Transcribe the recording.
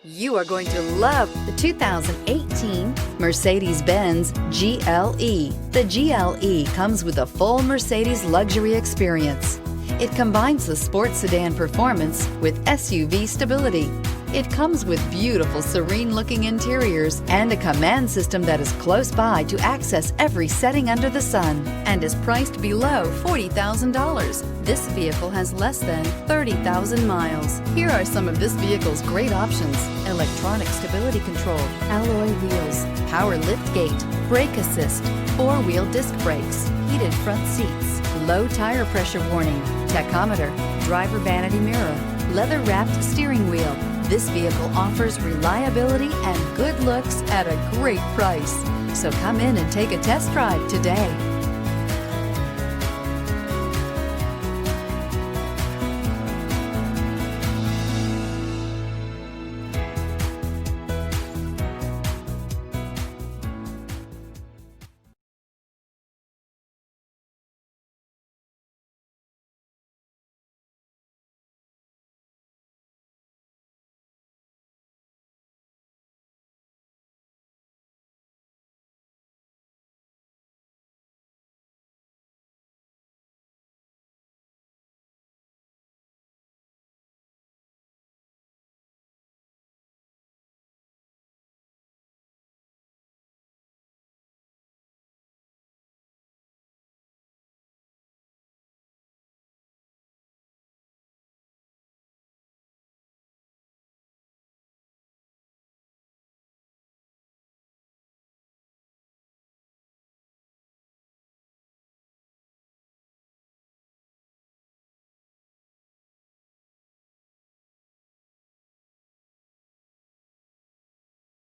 You are going to love the 2018 Mercedes-Benz GLE. The GLE comes with a full Mercedes luxury experience. It combines the sports sedan performance with SUV stability. It comes with beautiful, serene-looking interiors and a command system that is close by to access every setting under the sun and is priced below $40,000. This vehicle has less than 30,000 miles. Here are some of this vehicle's great options: electronic stability control, alloy wheels, power liftgate, brake assist, four-wheel disc brakes, heated front seats, low tire pressure warning, tachometer, driver vanity mirror, leather-wrapped steering wheel. This vehicle offers reliability and good looks at a great price. So come in and take a test drive today.